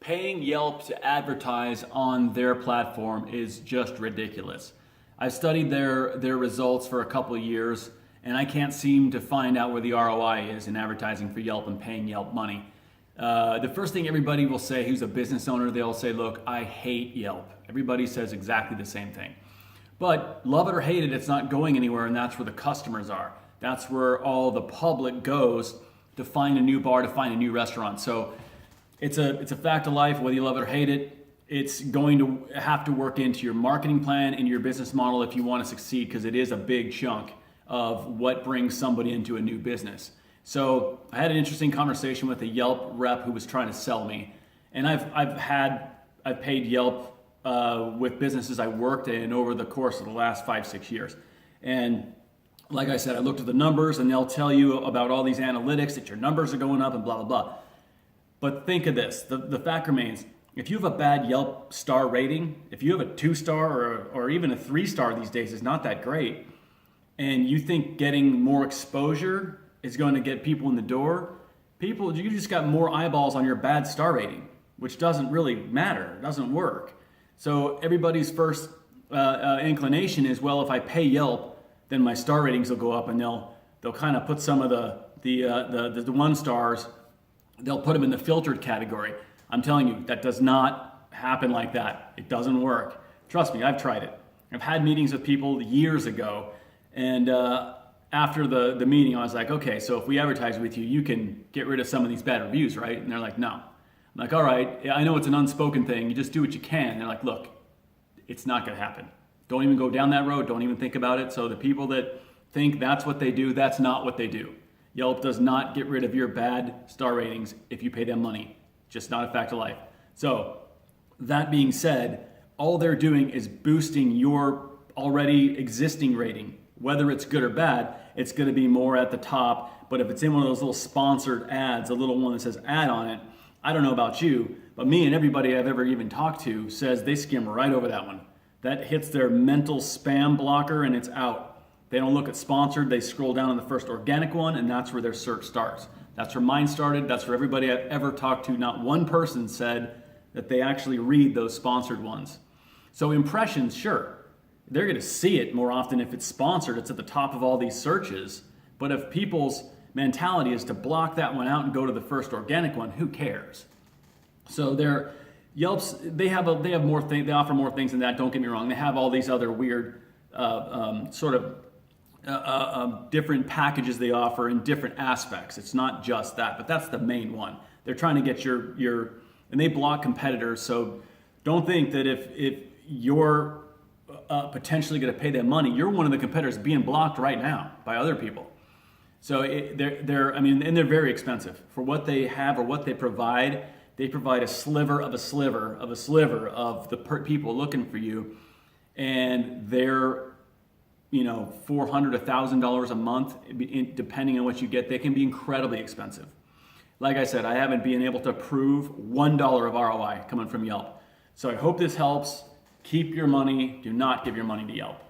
Paying Yelp to advertise on their platform is just ridiculous. I've studied their results for a couple of years, and I can't seem to find out where the ROI is in advertising for Yelp and paying Yelp money. The first thing everybody will say who's a business owner, they'll say, look, I hate Yelp. Everybody says exactly the same thing. But love it or hate it, it's not going anywhere, and that's where the customers are. That's where all the public goes to find a new bar, to find a new restaurant. So it's a fact of life, whether you love it or hate it. It's going to have to work into your marketing plan and your business model if you want to succeed, because it is a big chunk of what brings somebody into a new business. So I had an interesting conversation with a Yelp rep who was trying to sell me, and I've paid Yelp with businesses I worked in over the course of the last 5-6 years. And like I said, I looked at the numbers, and they'll tell you about all these analytics that your numbers are going up and blah, blah, blah. But think of this, the fact remains, if you have a bad Yelp star rating, if you have a 2-star or even a 3-star these days is not that great, and you think getting more exposure is going to get people in the door, you just got more eyeballs on your bad star rating, which doesn't really matter, it doesn't work. So everybody's first inclination is, well, if I pay Yelp, then my star ratings will go up, and they'll kind of put some of the 1-stars, they'll put them in the filtered category. I'm telling you, that does not happen like that. It doesn't work. Trust me, I've tried it. I've had meetings with people years ago, and after the meeting, I was like, okay, so if we advertise with you, you can get rid of some of these bad reviews, right? And they're like, no. I'm like, all right, I know it's an unspoken thing. You just do what you can. And they're like, look, it's not going to happen. Don't even go down that road. Don't even think about it. So the people that think that's what they do, that's not what they do. Yelp does not get rid of your bad star ratings if you pay them money. Just not a fact of life. So that being said, all they're doing is boosting your already existing rating. Whether it's good or bad, it's going to be more at the top. But if it's in one of those little sponsored ads, a little one that says ad on it, I don't know about you, but me and everybody I've ever even talked to says they skim right over that one. That hits their mental spam blocker and it's out. They don't look at sponsored, they scroll down on the first organic one, and that's where their search starts. That's where mine started, that's where everybody I've ever talked to, not one person said that they actually read those sponsored ones. So impressions, sure, they're gonna see it more often if it's sponsored, it's at the top of all these searches, but if people's mentality is to block that one out and go to the first organic one, who cares? So Yelp's, they offer more things than that, don't get me wrong. They have all these other weird different packages they offer in different aspects. It's not just that, but that's the main one. They're trying to get and they block competitors. So don't think that if you're potentially going to pay them money, you're one of the competitors being blocked right now by other people. So they're very expensive for what they have or what they provide. They provide a sliver of a sliver of a sliver of the people looking for you, and they're $400, $1,000 a month, depending on what you get. They can be incredibly expensive. Like I said, I haven't been able to prove $1 of ROI coming from Yelp. So I hope this helps. Keep your money. Do not give your money to Yelp.